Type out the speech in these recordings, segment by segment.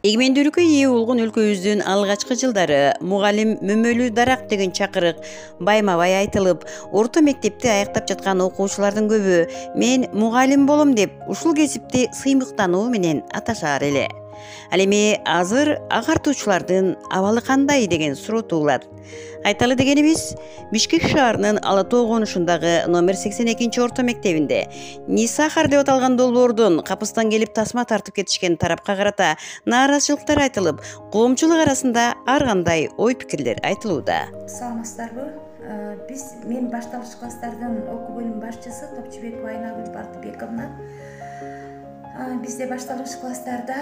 Эгемендүүлүккө ээ болгон өлкөбүздүн алгачкы жылдары мугалим мөмөлүү дарак деген чакырык байма-бай айтылып, орто мектепти аяктап жаткан окуучулардын көбү мен мугалим болом деп ушул кесипти сыймыктануу менен аташаар эле. Ал эми азыр агартуучулардын абалы кандай деген суроо туулат. Айталы дегенибиз, Бишкек шаарынын Ала Тоо конушундагы номер 82 орто мектебинде Нисахар деп аталган долбоордон капыстан келип тасма тартып кетишкен тарапка карата нааразычылыктар айтылып, коомчулук арасында ар кандай ой пикирлер айтылууда. Саламатсыздарбы? Мен башталгыч класстардын окуу бөлүм башчысы Топчубекова Айнагүл Бардыбековна. Бизде башталгыч класстарда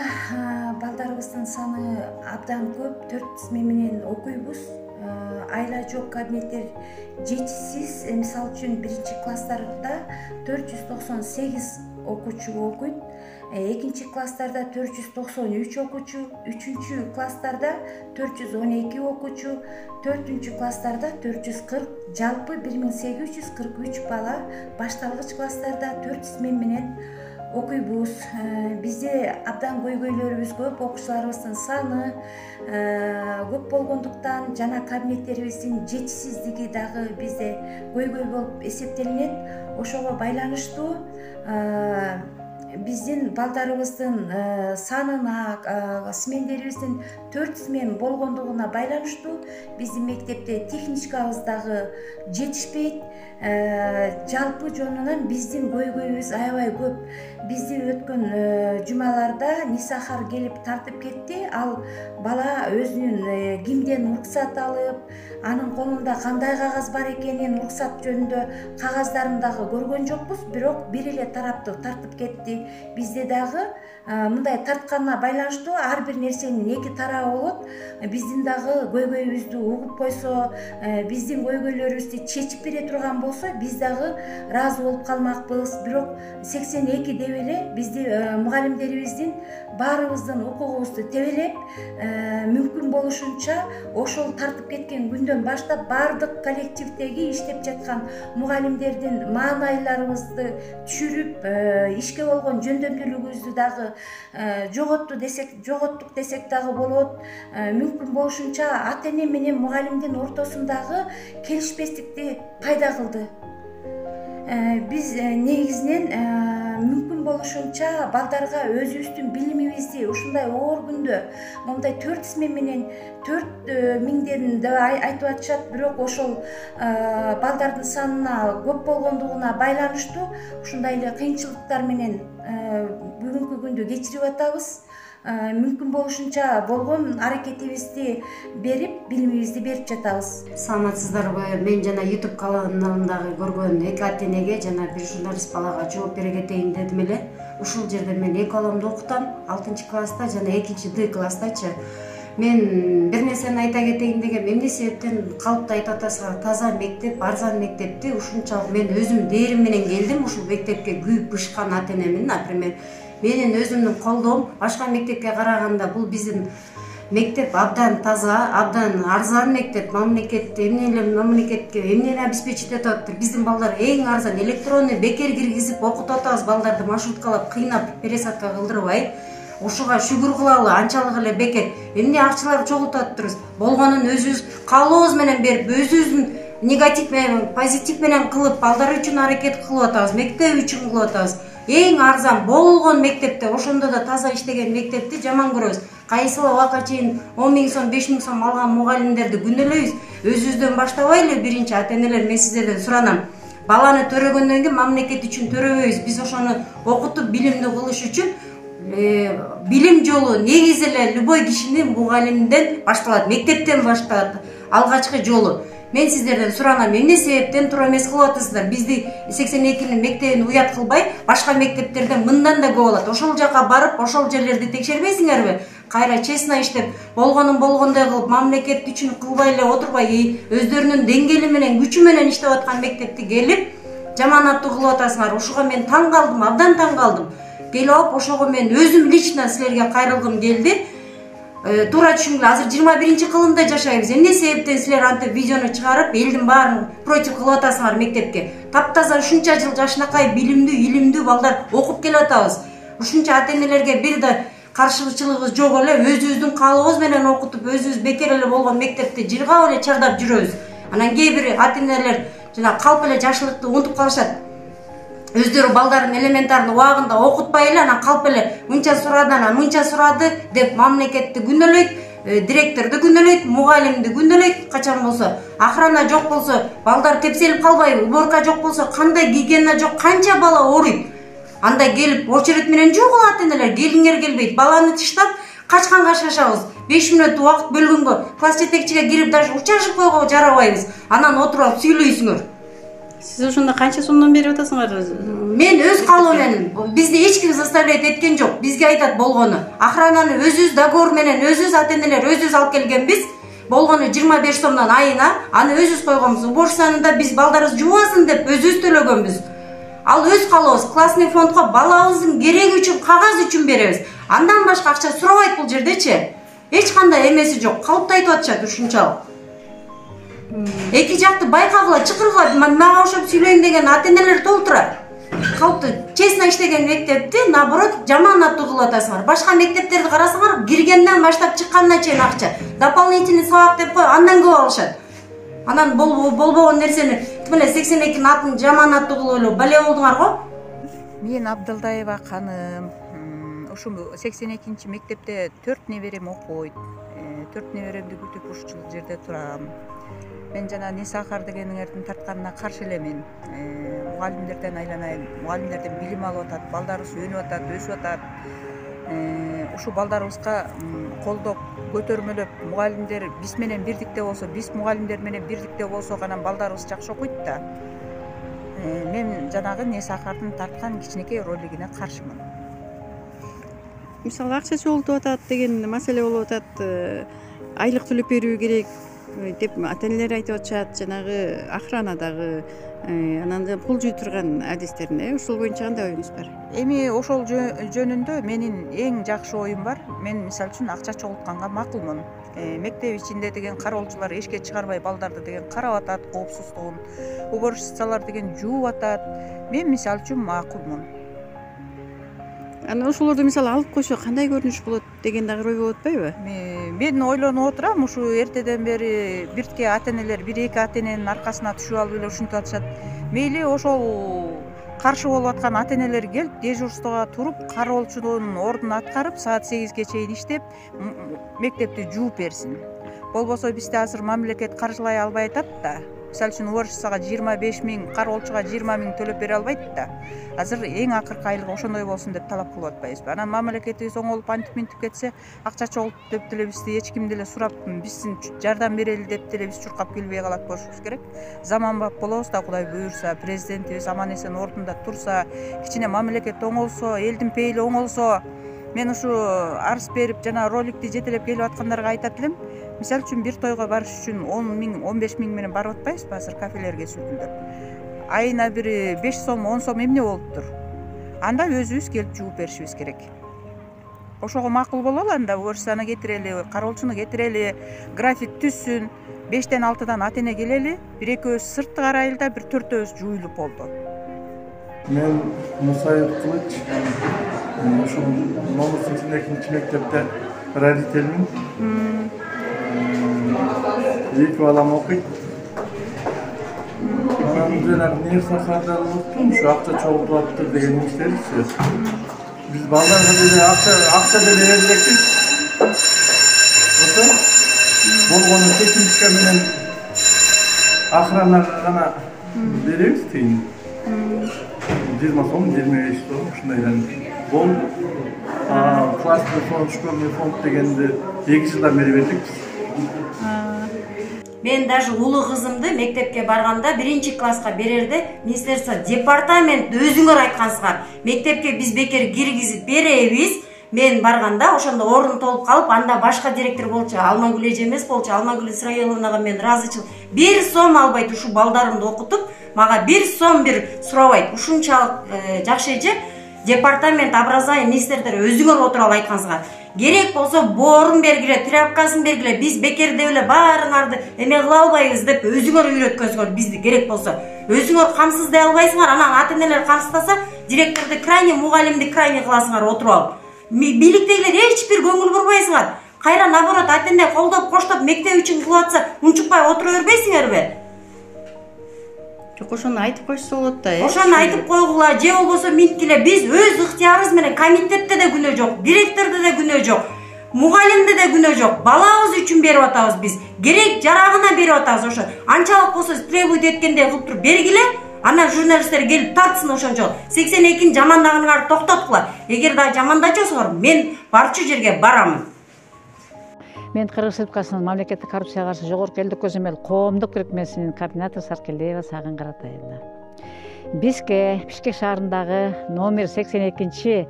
балдарыбыздын саны абдан көп, 4 смен менен окуйбуз. Айла жок, кабинеттер жетишсиз. Мисалы үчүн 1-класстарда 498 окуучу окуйт, 2-класстарда 493 окуучу, 3-класстарда 412 окуучу, 4-класстарда 440, жалпы 1843 бала башталгыч класстарда 4 смен менен окуйбуз. Бизде абдан көйгөйлөрүбүз көп, окуучуларыбыздын саны көп болгондуктан жана кабинеттерибиздин жетишсиздиги дагы бизде көйгөй болуп эсептелинет. Ошого байланыштуу биздин балдарыбыздын санына, смендерибиздин 4 смен болгондугуна байланыштуу биздин мектепте техничкабыз дагы жетишпейт. Жалпы жонунан биздин көйгөйүбүз аябай көп. Бизди өткөн жумаларда Нисахар келип тартып кетти. Ал бала өзүнүн кимден уруксат алып, анын колунда кандай кагаз бар экенин, уруксат жөнүндө кагаздарын дагы көргөн жокпуз, бирок бир эле тараптуу тартып кетти. Бизде дагы мындай тартканына байланыштуу ар бир нерсенин 2 тарабы болот. Биздин дагы көйгөйүбүздү угуп койсо, биздин көйгөйлөрүбүздү чечип бере турган болсо, биз дагы ыраазы болуп калмакпыз. Бирок 82 деп эле бизди мугалимдерибиздин баарыбыздын укугубузду тебелеп, мүмкүн болушунча ошол тартып кеткен күндөн баштап баардык коллективдеги иштеп жаткан мугалимдердин маанайларыбызды түшүрүп, ишке болгон жөндөмдүүлүгүбүздү дагы жоготтук десек дагы болот. Мүмкүн болушунча ата-эне менен мугалимдин ортосундагы келишпестикти пайда кылды. Биз негизинен мүмкүн болушунча балдарга өзүбүздүн билимибизди ушундай оор күндө мондай 4 смен менен 4 миңден деп айтып атышат, бирок ошол балдардын санына көп болгондугуна байланыштуу ушундай эле кыйынчылыктар менен бүгүнкү күндү кечирип атабыз. Мүмкүн болушунча болгон аракетибизди берип, билимибизди берип жатабыз. Саламатсыздарбы? Мен жана YouTube каналындагы көргөн 2 ата-энеге жана бир журналист балага жооп бере кетейин дедим эле. Ушул жерде мен 2 баламды окутам, 6-класста жана 2-Д класстачы. Мен бир нерсени айта кетейин дегем, эмне себептен калыпты айтып атасыздар, таза мектеп, арзан мектепти ушунчалык мен өзүм дээрим менен келдим ушул мектепке күйүп бышкан ата-энемин, например. Менин өзүмдүн колдоом башка мектепке караганда бул биздин мектеп абдан таза, абдан арзан мектеп. Мамлекетке эмнени обеспечить этип атыптыр. Биздин балдар эң арзан электронный бекер киргизип окутуп атабыз, балдарды маршруткалап кыйнап пересадка кылдырбай. Ушуга шүгүр кылалы, анчалык эле бекер. Эмне акчаларды чогултуп атыптырбыз. Болгонун өзүбүз каалообуз менен берип, өзүбүздүн негатив менен, позитив менен кылып, балдар үчүн аракет кылып атабыз, мектеп үчүн кылып атабыз. Эң арзан болгон мектепте, ошондо да таза иштеген мектепти жаман көрөбүз. Кайсыл убакка чейин 10 000 сом, 5 000 сом алган мугалимдерди күнөөлөйбүз. Өзүбүздөн баштабайлы, биринчи ата-энелер, мен сиздерден суранам. Баланы төрөгөндөн кийин мамлекет үчүн төрөбөйбүз. Биз ошону окутуп, билимди кылыш үчүн билим жолу негизи эле любой кишинин мугалимден башталат, мектептен башталат. Алгачкы жолу. Мен сиздерден суранам, эмне себептен туура эмес кылып атасыздар? Бизди 82-нин мектебин уят кылбай, башка мектептерден мындан да көп болот. Ошол жака барып, ошол жерлерди текшербейсиңерби? Кайра честно иштеп, болгонун болгондой кылып, мамлекет үчүн кылбай эле отурбай, өздөрүнүн деңгээли менен, күчү менен иштеп аткан мектепти келип, жаман аттуу кылып атасыңар. Ушуга мен таң калдым, абдан таң калдым. Келип алып, ошого мен өзүм лично силерге кайрылгым келди. Туура түшүнгүлө, азыр 21-кылымда жашайбыз. Эмне себептен силер антип видеону чыгарып, элдин баарын против кылып атасыңар мектепке? Таптаза ушунча жыл жашынакай билимдүү, илимдүү балдар окуп келип атабыз. Ушунча ата-энелерге бир да каршылычылыгыбыз жок эле, өзүбүздүн каалообуз менен окутуп, өзүбүз бекер эле болгон мектепти жыргап эле чардап жүрөбүз. Анан кээ бир ата-энелер жана калп эле жакшылыкты унутуп калышат. Өздөрү балдарын элементарный убагында окутпай эле, анан калп эле мынча сурады, анан мынча сурады деп мамлекетти күнөөлөйт, директорду күнөөлөйт, мугалимди күнөөлөйт. Качан болсо охрана жок болсо, балдар тепселип калбайбы, уборка жок болсо, кандай гигиена жок, канча бала ооруйт. Анда келип очередь менен жогул ата-энелер, келиңер келбейт, баланы тыштап качканга шашабыз. 5 мүнөт убакыт бөлгөнгө класс жетекчиге кирип даже учашып койгого жарабайбыз. Анан отуруп алып сүйлөйсүңөр. Сиз ошондо канча сомдон берип атасыңар? Мен өз каалоо менен, бизди эч ким заставлять эткен жок. Бизге айтат болгону. Охрананы өзүбүз договор менен, өзүбүз ата-энелер өзүбүз алып келгенбиз. Болгону 25 сомдон айына, аны өзүбүз койгонбуз. Уборщицаны да биз балдарыбыз жубасын деп өзүбүз төлөгөнбүз. Ал өз каалообуз, классный фондго балабыздын кереги үчүн, кагаз үчүн беребиз. Андан башка акча сурабайт бул жердечи. Эч кандай эмеси жок. Калпты айтып атышат ушунчалык. Эки жакты байкагыла, чакыргыла, мага ошоп сүйлөйм деген ата-энелер толтура. Калпты честно иштеген мектепти наоборот жаман аттуу кылып атасыңар. Башка мектептерди карасаңар, киргенден баштап чыккандан чейин акча. Дополнительный сабак деп кой, андан көп алышат. Анан болбогон нерсени тимеле 82-нин атын жаман аттуу кылып эле бале болдуңар го. Мен Абдылдаева ханым. Ушул 82-нчи мектепте 4 неберем окуйт. 4 неберемди күтүп ушул жерде турам. Мен жана Несахар дегениңердин тартканына каршы элемин. Мугалимдерден айланайын, мугалимдерден билим алып атат, балдарыбыз өнүп атат, өсүп атат. Ушу балдарыбызга колдоп, көтөрмөлөп, мугалимдер биз менен бирдикте болсо, биз мугалимдер менен бирдикте болсо гана балдарыбыз жакшы окуйт да. Мен жанагы Несахардын тарткан кичинекей ролигине каршымын. Мисалы акча чогултуп атат деген маселе болуп атат. Айлык төлөп берүү керек деп ата-энелер айтып атышат, жанагы охранадагы анан да пул жүй турган адистерин, ошол боюнча кандай оюңуз бар? Эми ошол жөнүндө менин эң жакшы оюм бар. Мен мисалы үчүн акча чогултканга макулмун. Мектеп ичинде деген кароолчулар эшикке чыгарбай балдарды деген карап атат, коопсуздугун. Уборщицалар деген жууп атат. Мен мисалы үчүн макулмун. Анан ошолорду мисалы алып койсо кандай көрүнүш болот деген дагы ой болуп атпайбы? Мен ойлонуп отурам, ушу эртеден бери биртке ата-энелер, 1-2 ата-эненин аркасына түшүп алып эле ушинтип атышат. Мейли ошол каршы болуп аткан ата-энелер келип дежурствого туруп, кароолчунун ордун аткарып, саат 8ге чейин иштеп, мектепти жууп берсин. Болбосо бизде азыр мамлекет каржылай албай атат да. Мисалы үчүн уборщицага 25 000, кароолчуга 20 000 төлөп бере албайт да. Азыр эң акыркы айлык ошондой болсун деп талап кылып атпайбызбы? Анан мамлекетибиз оңолуп антип кетсе, акча чогултуп деп деле бизди эч ким деле сурап, биздин жардам берели деп деле биз чуркап келбей калат болушубуз керек. Заманбап болобуз да, Кудай буйрса, президентибиз аман эсен ордунда турса, кичине мамлекет оңолсо, элдин пейили оңолсо, мен ушу арыз берип жана роликти жетелеп келип аткандарга айтат элем. Мисалы үчүн бир тойго барыш үчүн 10 000, 15 000 менен барып атпайбызбы азыр кафелерге сүргүндөрүп? Айына бир 5 сом, 10 сом эмне болуптур? Анда өзүбүз келип жууп беришибиз керек. Ошого макул бололу, анда уборщицаны кетирели, кароолчуну кетирели, график түзсүн, 5-тен 6-дан ата-эне келели, 1-экөөбүз сыртты карайлы да, 1-4-өөбүз жуюлуп болду. Мен Мусаев Кылыч, ошол номер 82-нчи мектепте родителимин. 2 балам окуйт. Анан жанагы Несахарда болуптун, ушу акча чогултуп атыптыр деген иштеричи. Биз балдарга деле акча деле бербекпиз. Ошо болгону техничка менен охранага гана беребиз тыйын. 20 сом, 25 сом, ушундайдан. Бул классный фонд, школьный фонд дегенди 2 жылдан бери бердик. Мен даже улуу кызымды мектепке барганда 1-класска берерде министерство департамент өзүңөр айткансыңар. Мектепке биз бекер киргизип беребиз. Мен барганда ошондо орун толуп калып, анда башка директор болчу, Алмагүл эже эмес болчу. Алмагүл Исраиловнага мен ыраазычыл. 1 сом албайт ушу балдарымды окутуп, мага 1 сом бир сурабайт. Ушунчалык жакшы эже департамент образование министрлери өзүңөр отуруп алып айткансыңар. Керек болсо боорун бергиле, тряпкасын бергиле, биз бекер деп эле баарыңарды эме кыла албайбыз деп өзүңөр үйрөткөнсүңөр бизди. Керек болсо өзүңөр камсыздай албайсыңар, анан ата-энелер камсыздаса, директорду крайне, мугалимди крайне кыласыңар отуруп алып. бийликтегилер эч бир көңүл бурбайсыңар. Кайра наоборот ата эне колдоп коштоп мектеп үчүн кылып атса унчукпай отура бербейсиңерби? Жок, ошону айтып койсо болот да. Ошону айтып койгула, же болбосо минткиле биз өз ыктыярыбыз менен комитетте де күнөө жок, директордо да күнөө жок, мугалимде де күнөө жок. Балабыз үчүн берип атабыз биз. Керек жарагына берип атабыз. Ошо анчалык болсо требует эткендей кылып туруп бергиле. Анан журналисттер келип тартсын ошончо. 82-ни жамандагыңарды токтоткула. Эгер да жамандачосуңар, мен барчу жерге барамын. Мен Кыргыз Республикасынын мамлекеттик коррупцияга каршы жогорку элдик көзөмөл коомдук бирикмесинин координатору Саркелдиева Сагын Каратайевна. Бизге Бишкек шаарындагы номер 82-чи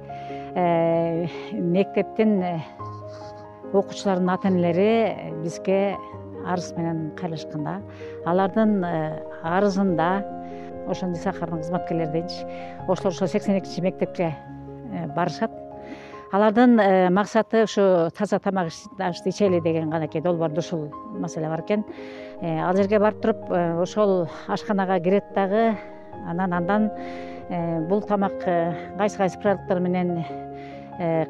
мектептин окуучуларынын ата-энелери бизге арыз менен кайрылышканда, алардын арызында ошо Нисахардын кызматкерлери дейинчи, ошолор 82-чи мектепке барышат. Алардын максаты ушу таза тамак ашты ичели деген гана экен, долбоордо ушул маселе бар экен. Ал жерге барып туруп ошол ашканага кирет дагы, андан бул тамак кайсы продукттар менен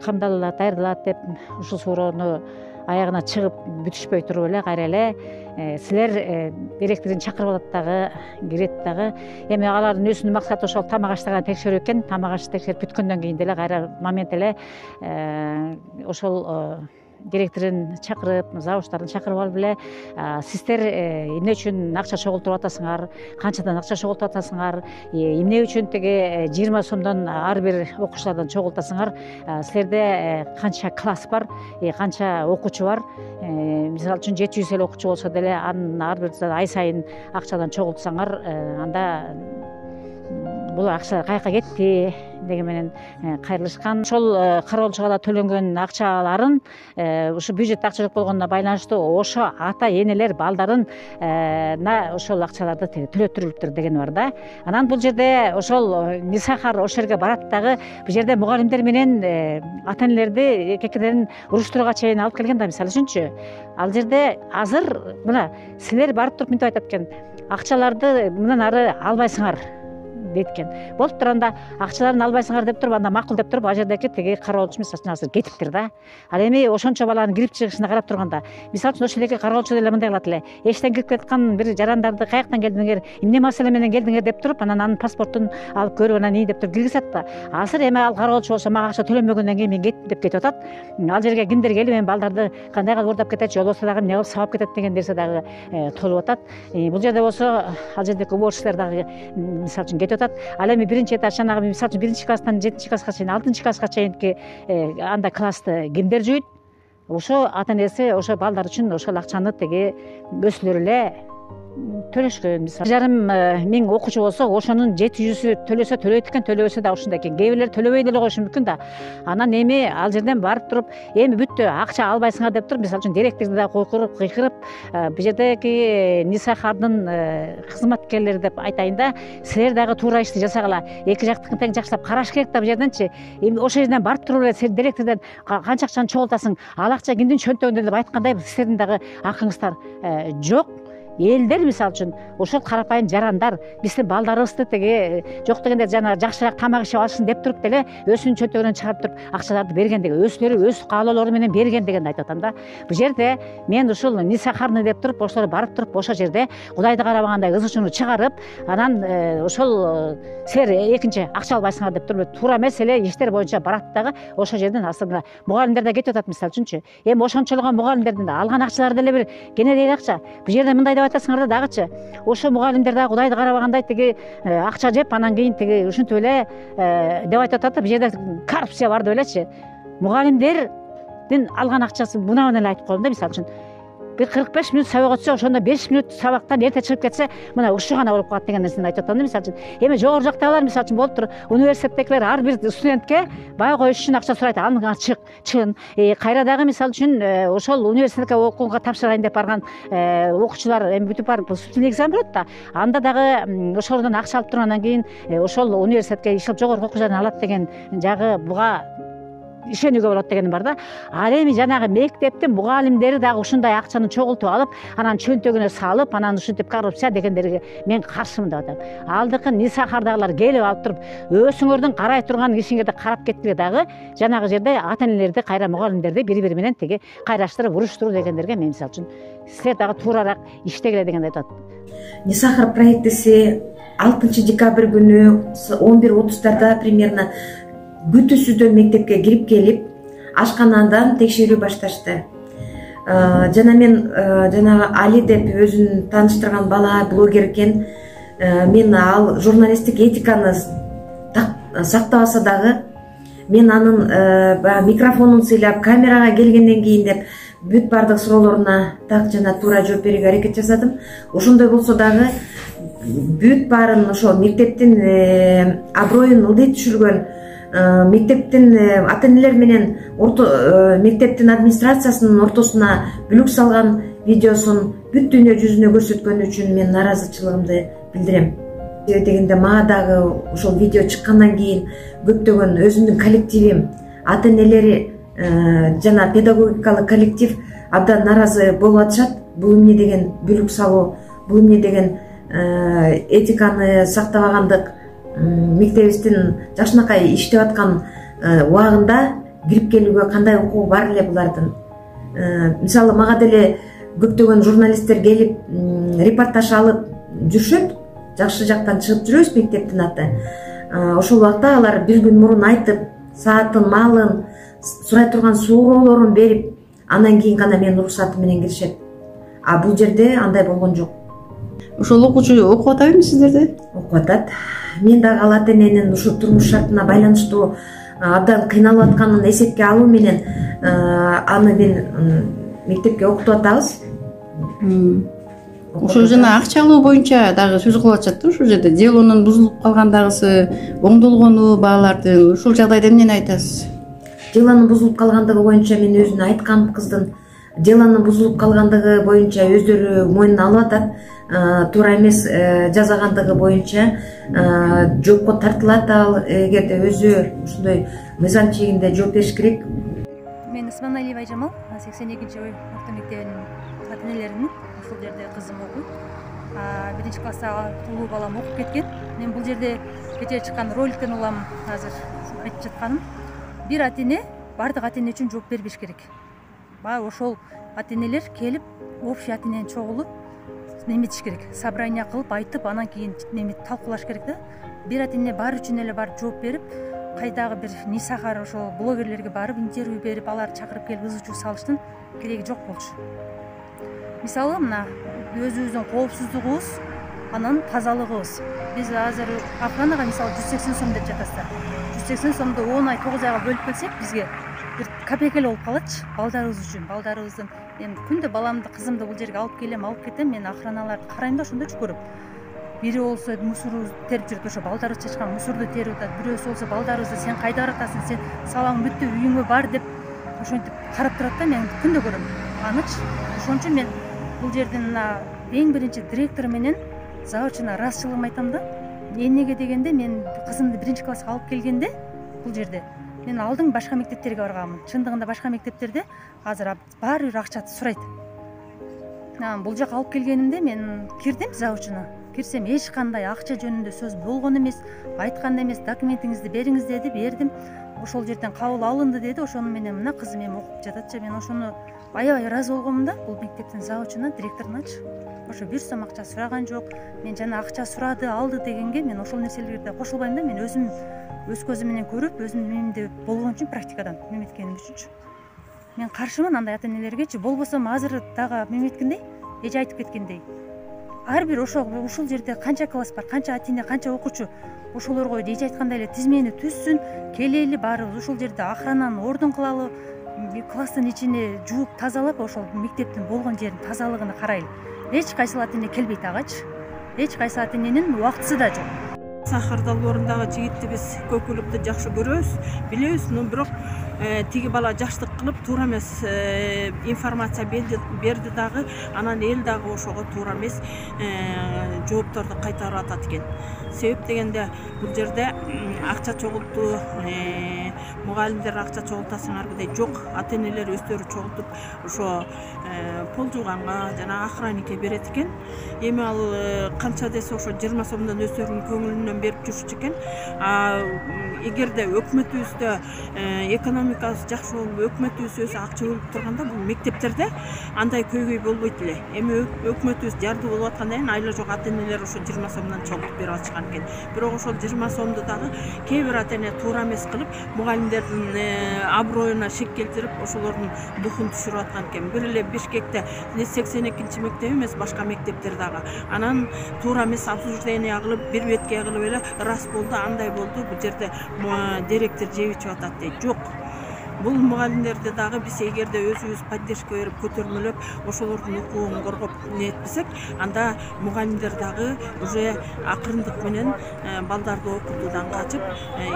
камдалат, даярдалат деп ушул суроону аягына чыгып бүтүшпөй туруп эле кайра эле силер директорун чакырып алат дагы, кирет дагы. Эми алардын өзүнүн максаты ошол тамак аштыгын текшерүү экен. Тамак ашты текшерип бүткөндөн кийин деле кайра момент эле ошол директорун чакырып, завучтарын чакырып алып эле сиздер эмне үчүн акча чогултуруп атасыңар, канчадан акча чогултуп атасыңар, эмне үчүн теге 20 сомдон ар бир окуучулардан чогултасыңар, силерде канча класс бар, канча окуучу бар, мисалы үчүн 700 эле окуучу болсо деле анын ар бир ай сайын акчадан чогултсаңар, анда бул акча каяка кетти деген менен кайрылышкан. Ошол кароолчуга да төлөнгөн акчаларын ушу бюджетте акча жок болгонуна байланыштуу ошо ата энелер балдарын ошол акчаларды төлөттүрүлүптүр деген бар да. Анан бул жерде ошол Нисахар ошол жерге барат дагы, бул жерде мугалимдер менен ата энелерди кекеден уруштурууга чейин алып келген да. Мисалы үчүнчү, ал жерде азыр мына силер барып туруп мынтип айтат экен, акчаларды мындан ары албайсыңар дейт экен. Болуп турганда акчаларын албайсыңар деп туруп, анда макул деп туруп, ал жердеки теги кароолчу мисалы үчүн азыр кетиптир да. Ал эми ошончо баланын кирип чыгышына карап турганда, мисалы үчүн ошол жердеги кароолчу деле мындай кылат эле: эчтен кирип кеткан бир жарандарды каяктан келдиңер, эмне маселе менен келдиңер деп туруп, анан анын паспортун алып көрүп, анан ии деп туруп киргизет да. Азыр эми ал кароолчу болсо мага акча төлөнбөгөндөн кийин мен кеттим деп кетип атат. Ал жерге кимдер келип эми балдарды кандай кылып уурдап кетет, же болбосо дагы эмне кылып сабап кетет деген нерсе дагы толуп атат. Бул жерде болсо ал жердеки уборщиктер дагы мисалы үчүн кетип атат. Ал эми биринчи этаж, жанагы мисалы үчүн 1 класстан 7 класска чейин, 6 класска чейинки анда классты кимдер жүйт? Ошо ата энеси ошо балдар үчүн ошол акчаны теги өзүлөрү эле төлөшкөн. Мисалы 1,5 миң окуучу болсо, ошонун 700-ü төлөсө төлөйт экен, төлөбөсө да ушундай экен. Кээ бирлер төлөбөй деле коюшу мүмкүн да. Анан эми ал жерден барып туруп, эми бүттү, акча албайсыңар деп туруп, мисалы үчүн директорду да кыйкырып, бул жердеки Нисахардын кызматкерлери деп айтайын да, силер дагы туура ишти жасагыла, эки жактыкын тең жакшылап караш керек да. Бул жерденчи эми ошол жерден барып туруп эле сен директордон канча акчаны чогултасың, ал акча кимдин чөнтөгүндө деп айткандай, силердин дагы акыңыздар жок. Элдер мисалы үчүн ошол карапайым жарандар биздин балдарыбызды теги жок дегенде жана жакшыраак тамак ишеп алышсын деп туруп деле өзүнүн чөнтөгүнөн чыгарып туруп акчаларды берген деген, өзүлөрү өз каалоолору менен берген дегенди айтып атам да. Бул жерде мен ушул Нисахарны деп туруп ошолор барып туруп ошол жерде Кудайды карабагандай ызы чууну чыгарып, анан ошол силер экинчи акча албайсыңар деп туруп туура эмес эле иштер боюнча барат дагы. Ошол жерден асырына мугалимдер да кетип атат мисалы үчүнчү. Эми ошончолгон мугалимдердин алган акчалары деле бир кенедей акча. Бул жерде мындай айтасыңар да дагычы, ошо мугалимдер дагы Кудайды карабагандай теги акча жеп, анан кийин теги ушинтип эле деп айтып атат да. Бул жерде коррупция бар деп элечи. Мугалимдердин алган акчасы мына эле айтып коеюн да, мисалы үчүн bir 45 minut сабакка түшсө, ошондо 5 minut сабактан эрте чыгып кетсе, мына ушул гана болуп калат деген нерсени айтып атам да. Мисалы үчүн эми жогору жактагылар мисалы үчүн болуптур, университеттегилер ар бир студентке бай коюш үчүн акча сурайт, аны чыгын. Кайра дагы мисалы үчүн ошол университетке окууга тапшырайын деп барган окуучулар эми бүтүп барып вступительный экзамен берет да, анда дагы ошолордон акча алып тургандан кийин ошол университетке иштеп жогорку окуу жайын алат деген жагы буга ишенүүгө болот деген бар да. Ал эми жанагы мектептин мугалимдери дагы ушундай акчаны чогултуп алып, анан чөнтөгүнө салып, анан ушинтип коррупция дегендерге мен каршымын деп атам. Алдыкы Нисахардагылар келип алып туруп, өзүңөрдүн карай турган ишиңерди карап кеттиге дагы жанагы жерде ата-энелерди кайра мугалимдерди бири-бири менен тиги кайраштырып, уруштуруп дегендерге мен мисалы үчүн силер дагы туураараак иштегиле дегенди айтат. Нисахар проектиси 6 декабрь күнү 11:30 примерно күтүүсүздөн мектепке кирип келип, ашканадан текшерүү башташты. Жана мен жанагы Али деп өзүн тааныштырган бала блогер экен. Мен ал журналисттик этиканы сактабаса дагы, мен анын микрофонун сыйлап, камерага келгенден кийин деп бүт бардык суроолоруна так жана туура жооп берүүгө аракет жасадым. Ошондой болсо дагы бүт баарын ошо мектептин аброюн ылдый түшүргөн, мектептин ата-энелер менен мектептин администрациясынын ортосуна бүлүк салган видеосун бүт дүйнө жүзүнө көрсөткөн үчүн мен нааразычылыгымды билдирем. Себеби дегенде мага дагы ошол видео чыккандан кийин көптөгөн өзүмдүн коллективим, ата-энелери жана педагогикалык коллектив абдан нааразы болуп атышат. Бул эмне деген бүлүк салуу, бул эмне деген этиканы сактабагандык, мектебибиздин жакшынакай иштеп аткан убагында кирип келүүгө кандай укугу бар эле булардын. Мисалы мага деле көптөгөн журналисттер келип репортаж алып жүрүшөт, жакшы жактан чыгып жүрөбүз мектептин аты. Ошол убакта алар бир күн мурун айтып, саатын, маалын, сурай турган суроолорун берип, андан кийин гана менин уруксатым менен киришет. А бул жерде андай болгон жок. Ошол окуучу окуп атабы сиздерде? Окуп атат. Мен дагы ал ата-эненин ушу турмуш шартына байланыштуу абдан кыйналып атканын эсепке алуу менен аны мен мектепке окутуп атабыз. Ошол жана акча алуу боюнча дагы сөз кылып атышат да ушул жерде. Делонун бузулуп калгандагысы, оңдолгону баалардын. Ушул жагдайда эмнени айтасыз? Делонун бузулуп калгандыгы боюнча мен өзүнө айткам кыздын. Делонун бузулуп калгандыгы боюнча өздөрү мойнуна алып атат. Туура эмес жазагандыгы боюнча жоопко тартылат. Ал эгерде өзү ушундай мыйзам чегинде жооп бериш керек. Мен Исманалиева Айжамал, 82-ой орто мектебинин ата-энелеринин. Ушул жерде кызым окуйт. 1-класста улуу балам окуп кеткен. Мен бул жерде кечээ чыккан роликтен улам азыр айтып жатканым. Бир ата-эне бардык ата-эне үчүн жооп бербеш керек. Баягы ошол ата-энелер келип, общий ата-энени чогулуп, неметиш керек. Собрание кылып, айтып, анан кийин неме талкуулаш керек да. Бир ата-эне бар үчүн эле барып жооп берип, кайдагы бир Нисахар ошол блогерлерге барып, интервью берип, алар чакырып келип ызы чуу салыштын кереги жок болчу. Мисалы, мына өзүбүздүн коопсуздугубуз, анан тазалыгыбыз. Биз азыр охранага мисалы 180 сом деп жатасыздар. 180 сомду 10 ай 9 айга бөлүп келсек, бизге бир копейка эле болуп калатчы балдарыбыз үчүн. Балдарыбыздын мен күндө баламды, кызымды бул жерге алып келем, алып кетем, мен охраналарды карайм да ошондойчу көрөм. Бири болсо мусорду терип жүрөт, ошо балдарыбыз чачкан мусорду терип атат. Бирөөсү болсо балдарыбызды сен кайда баратасың, сен сабагың бүттү, үйүңө бар деп ошентип карап турат да, мен күндө көрөм анычы. Ошон үчүн мен бул жердин эң биринчи директору менен завучуна ыраазычылыгымды айтам да. Эмнеге дегенде мен кызымды 1-класска алып келгенде бул жерде мен алдың башка мектептерге барганмын. Чындыгында башка мектептерде азыр баары бир акча сурайт. Бул жака алып келгенимде мен кирдим завучуна. Кирсем эч кандай акча жөнүндө сөз болгон эмес, айткан эмес, документиңизди бериңиз деди, бердим. Ошол жерден кабыл алынды деди. Ошону менен мына кызым эми окуп жататчы. Мен ошону аябай ыраазы болгомун да, бул мектептин завучуна, директоруначы. Ошо 1 сом акча сураган жок. Мен жана акча сурады, алды дегенге мен ошол нерселерге кошулбайм да. Мен өзүм өз көзүм менен көрүп, өзүм мендей болгон үчүн практикадан меметкеним үчүнчү. Мен каршымын андай ата-энелергечи. Болбосо азыр дагы меметкендей, эже айтып кеткендей. Ар бир ушул жерде канча класс бар, канча ата-эне, канча окуучу, ошолорго эже айткандай эле тизмени түзсүн, келели баарыбыз ушул жерде охрананы ордун кылалы, класстын ичине жууп тазалап, ошол мектептин болгон жерин тазалыгын карайлы. Эч кайсы ата-эне келбейт агачы. Эч кайсы ата-эненин убактысы да жок. Сахар долбоорундағы жигитти биз көкүлүктү жакшы көрөбүз, билебиз, но бирок тиги бала жаштык кылып туура эмес информация берди дагы, анан эл дагы ошого туура эмес жоопторду кайтарып атат экен. Себеп дегенде бул жерде акча чогултуу, мугалимдер акча чогултасыңарбы дейт. Жок, ата-энелер өздөрү чогултуп ошо пол жууганга жана охранникке берет экен. Эми ал канча десе ошо 20 сомдон өздөрүнүн көңүлүнөн берип жүрүшчү экен. Эгерде өкмөтүбүздө экономикасы жакшы болуп, өкмөтүбүз өзү акча бөлүп турганда бул мектептерде андай көйгөй болбойт эле. Эми өкмөтүбүз жарды болуп аткандан кийин айла жок ата-энелер ошо 20 сомдон чогултуп берип атышкан экен. Бирок ошол 20 сомду дагы кээ бир ата-эне туура эмес кылып, мугалимдердин аброюна шек келтирип, ошолордун духун түшүрүп аткан экен. Бир эле Бишкекте 82 мектеп эмес, башка мектептер дагы. Анан туура эмес обсуждение кылып, бир бетке кылып эле раз болду, андай болду, бул жерде директор жеп ичип атат дейт. Жок. Бул мугалимдерди дагы биз эгерде өзүбүз поддержка берип, көтөрмөлөп, ошолордун укугун коргоп нетпесек, анда мугалимдер дагы уже акырындык менен балдарды окутуудан качып,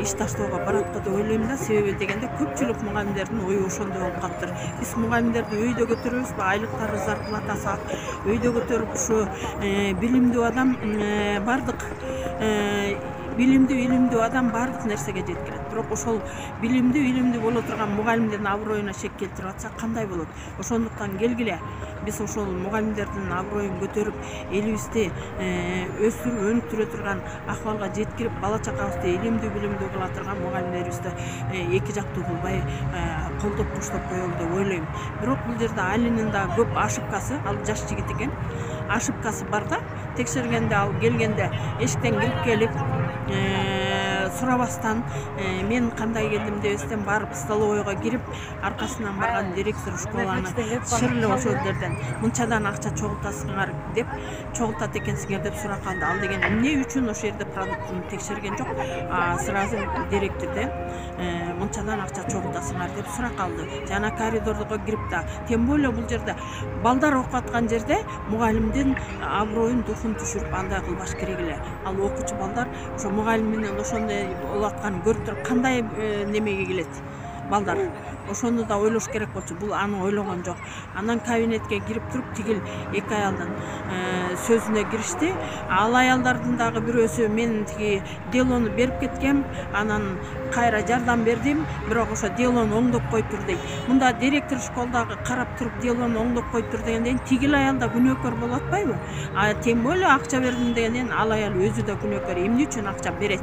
иш таштоого барат го деп ойлойм да. Себеби дегенде көпчүлүк мугалимдердин ою ошондой болуп калыптыр. Биз мугалимдерди өйдө көтөрөбүз, айлыктары, зарплатасы ак, өйдө көтөрүп ушу билимдүү адам бардык билимдүү адам бардык нерсеге жеткирет. Бирок ошол билимдүү боло турган мугалимдердин аброюна шек келтирип атса кандай болот? Ошондуктан келгиле биз ошол мугалимдердин аброюн көтөрүп, элибизди өстүрүп, өнүктүрө турган акыбалга жеткирип, бала чакабызды билимдүү кыла турган мугалимдерибизди эки жактуу кылбай колдоп коштоп коелу деп ойлойм. Бирок бул жерде Алинин да көп ошибкасы, ал жаш жигит экен. Ошибкасы бар да. Текшергенде ал келгенде эшиктен кирип келип сурабастан мен кандай келдим дебестен барып столовойго кирип, аркасынан барган директор школаны шырлы ошол жерден мынчадан акча чогултасыңар деп, чогултат экенсиңер деп сурап калды. Ал деген эмне үчүн ошол жерде продуктун текшерген жок, сразу директорден мынчадан акча чогултасыңар деп сурап калды. Жана коридорго кирип да, тем более бул жерде балдар окуп аткан жерде мугалимдин аброюн, духун түшүрүп андай кылбаш керек эле. Ал окуучу балдар ошо мугалим менен ошондой болуп атканын көрүп туруп кандай немеге келет балдар. Ошону да ойлош керек болчу. Бул аны ойлогон жок. Анан кабинетке кирип туруп тигил эки аялдын сөзүнө киришти. Ал аялдардын дагы бирөөсү мен тиги делону берип кеткем, анан кайра жардам бердим, бирок ошо делону оңдоп коюптур дейт. Мында директор школдагы карап туруп делону оңдоп коюптур дегенден тигил аялда күнөөкөр болуп атпайбы? Тем более акча бердим дегенден ал аял өзү да күнөөкөр. Эмне үчүн акча берет?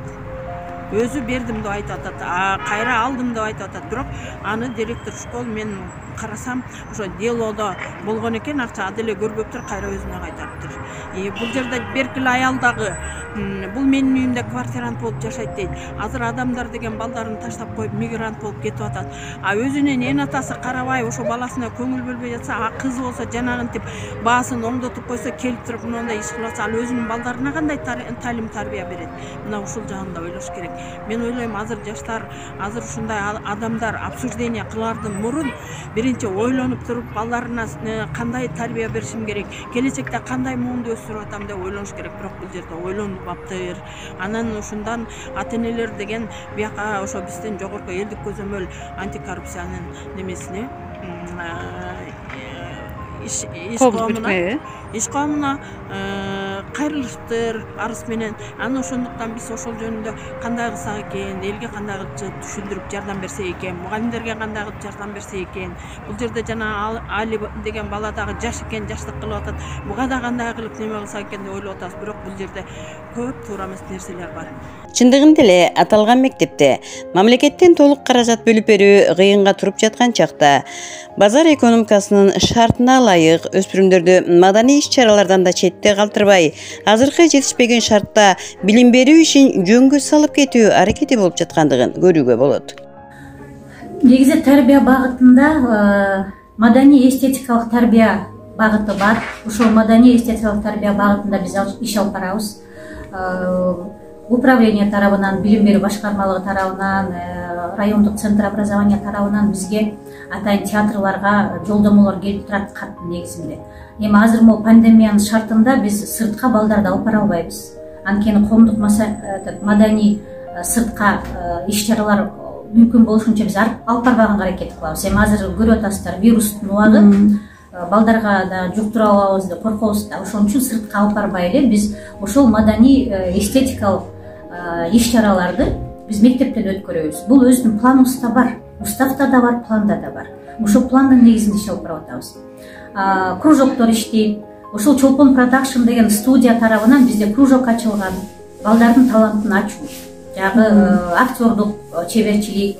Өзү бердим деп айтып атат, кайра алдым деп айтып атат. Бирок аны директор школ мен карасам ошо делодо болгон экен, акча деле көрбөптүр, кайра өзүнө кайтарыптыр. Бул жерде беркиле аял дагы бул менин үйүмдө квартирант болуп жашайт дейт. Азыр адамдар деген балдарын таштап коюп мигрант болуп кетип атат. Өзүнүн эн атасы карабай ошо баласына көңүл бөлбөй жатса, кыз болсо жанагынтип баасын оңдотуп койсо, келип туруп мындай иш кылып атса, ал өзүнүн балдарына кандай талим тарбия берет? Мына ушул жагында ойлош керек. Мен ойлойм, азыр жаштар, азыр ушундай адамдар обсуждение кылардын мурун биринчи ойлонуп туруп, балдарына кандай тарбия беришим керек, келечекте кандай муунду өстүрүп атам деп ойлош керек. Бирок бул жерде ойлонбаптыр. Анан ушундан ата-энелер деген бияка ошо бизден жогорку элдик көзөмөл антикоррупциянын немесине иш коомуна кайрылыштыр арыз менен. Анан ошондуктан биз ошол жөнүндө кандай кылсак экен, элге кандай кылып түшүндүрүп жардам берсек экен, мугалимдерге кандай кылып жардам берсек экен. Бул жерде жана Али деген бала дагы жаш экен, жаштык кылып атат. Буга да кандай кылып неме кылсак экен деп ойлоп атабыз. Бирок бул жерде көп туура эмес нерселер бар. Чындыгында эле аталган мектепте мамлекеттен толук каражат бөлүп берүү кыйынга туруп жаткан чакта базар экономикасынын шартына ылайык өспүрүмдөрдү маданий иш-чаралардан да четте калтырбай, азыркы жетишпеген шартта билим берүү ишин жөнгө салып кетүү аракети болуп жаткандыгын көрүүгө болот. Негизи тарбия багытында маданий эстетикалык тарбия багыты бар. Ошол маданий эстетикалык тарбия багытында биз иш алып барабыз. Управление тарабынан, билим берүү башкармалыгы тарабынан, райондук центр образования тарабынан бизге атайын театрларга жолдомолор келип турат негизинде. Эми азыр могу пандемиянын шартында биз сыртка балдарды алып бара албайбыз. Анткени коомдук маданий сыртка иш-чаралар мүмкүн болушунча биз алып барбаганга аракет кылабыз. Эми азыр көрүп атасыздар, вирустун убагы, балдарга да жуктуруп алабыз деп коркобуз да. Ошон үчүн сыртка алып барбай эле биз ошол маданий эстетикалык иш-чараларды биз мектептен өткөрөбүз. Бул өзүнүн планыбызда бар, уставда да бар, планда да бар. Ошол пландын негизинде иш алып барып атабыз. Кружоктор иштейт. Ошол Чолпон продакшн деген студия тарабынан бизде кружок ачылган. Балдардын талантын ачуу, жагы актердук чеберчилик,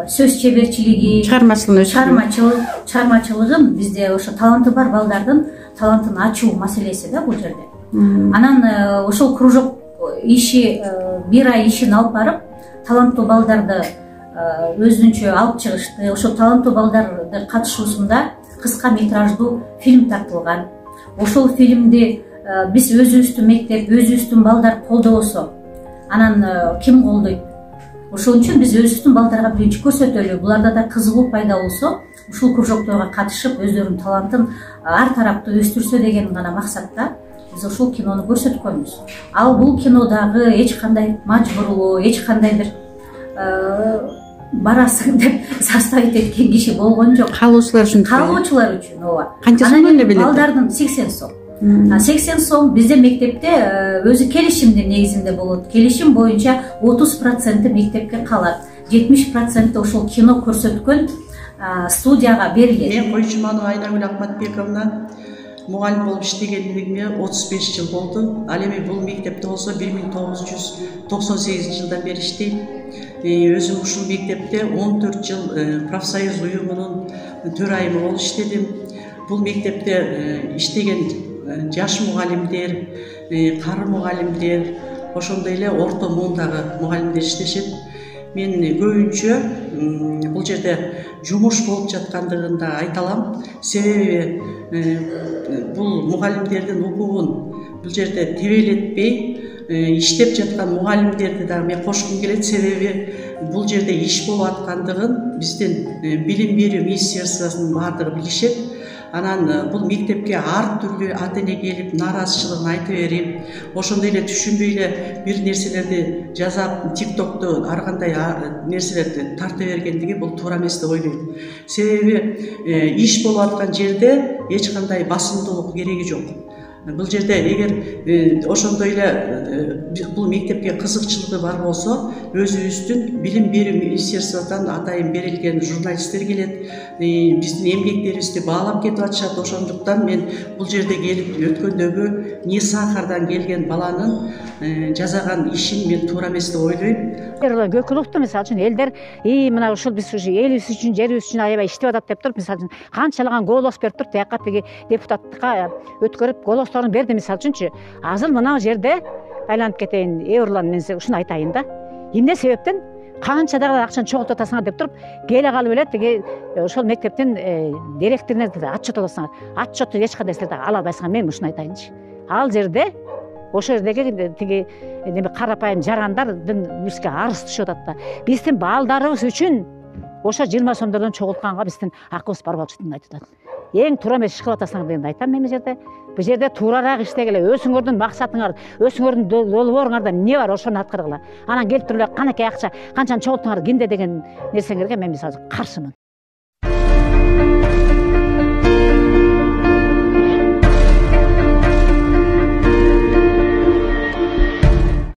сөз чеберчилиги, чыгармачылыгын бизде ошо таланты бар балдардын талантын ачуу маселеси да бул жерде. Анан ошол кружок иши бир ай ишин алып барып, таланттуу балдарды өзүнчө алып чыгышты. Ошол таланттуу балдардын катышуусунда кыска метраждуу фильм тартылган. Ошол фильмди биз өзүбүздүн мектеп, өзүбүздүн балдар колдобосо, анан ким колдойт? Ошон үчүн биз өзүбүздүн балдарга биринчи көрсөтөлү. Буларда да кызыгуу пайда болсо, ушул кружокторго катышып, өздөрүнүн талантын ар тараптуу өстүрсө деген гана максатта биз ошол кинону көрсөткөнбүз. Ал бул кинодагы эч кандай мажбурлоо, эч кандай бир барасың деп заставить эткен киши болгон жок. Каалоочулар үчүн. Каалоочулар үчүн, ооба. Канча сом эле билет? Балдардын 80 сом. 80 сом бизде мектепте өзү келишимдин негизинде болот. Келишим боюнча 30% мектепке калат. 70% ошол кино көрсөткөн студияга берилет. Мен Койчуманова Айнагүл Акматбековна мугалим болуп иштегендигиме 35 жыл болду. Ал эми бул мектепте болсо 1998 жылдан бери иштейм. Өзүм ушул мектепте 14 жыл профсоюз уюмунун төрайымы болуп иштедим. Бул мектепте иштеген жаш мугалимдер, кары мугалимдер, ошондой эле орто муундагы мугалимдер иштешет. Мен көбүнчө бул жерде жумуш болуп жаткандыгын да айта алам. Себеби бул мугалимдердин укугун бул жерде тебелетпей иштеп жаткан мугалимдерди да мен кошкум келет. Себеби бул жерде иш болуп аткандыгын биздин билим берүү министерствосунун баардыгы билишет. Анан бул мектепке ар түрдүү ата-эне келип нааразычылыгын айтып берип, ошондой эле түшүнбөй эле бир нерселерди жазап, тиктокту ар кандай нерселерди тарта бергендиги бул туура эмес деп ойлойм. Себеби иш болуп аткан жерде эч кандай басымдуулук кереги жок. Бул жерде эгер ошондой эле бул мектепке кызыкчылыгы бар болсо, өзүбүздүн билим берүү министерстводан атайын берилген журналисттер келет, биздин эмгектерибизди баалап кетип атышат. Ошондуктан мен бул жерде келип өткөндөгү не Сахардан келген баланын жасаган ишин мен туура эмес деп ойлойм. Көкүлүктү мисалы үчүн элдер мына ушул биз ушу элибиз үчүн, жерибиз үчүн аябай иштеп атат деп туруп, мисалы үчүн канчалаган голос берип туруп, тияка тиги депутаттыкка өткөрүп голосторун берди мисалы үчүнчү. Азыр мына жерде айланып кетейин, Урлан, мен ушуну айтайын да. Эмне себептен канча дагы акчаны чогултуп атасыңар деп туруп, келе калып эле тиги ошол мектептин директоруна отчет аласыңар. Отчетту эч кандай силер ала албайсыңар. Мен ушуну айтайынчы. Ал жерде ошол жердеги тиги неме карапайым жарандардын бизге арыз түшүп атат да. Биздин балдарыбыз үчүн ошо 20 сомдордон чогултканга биздин акыбыз бар болуп жатканын айтып атат. Эң туура эмес иш кылып атасыңар дегенди айтам мен бул жерде туурараак иштегиле, өзүңөрдүн максатыңар, өзүңөрдүн долбооруңарда эмне бар ошону аткаргыла. Анан келип туруп эле канакей акча канчаны чогулттуңар кинде деген нерсеңерге мен мисалы каршымын.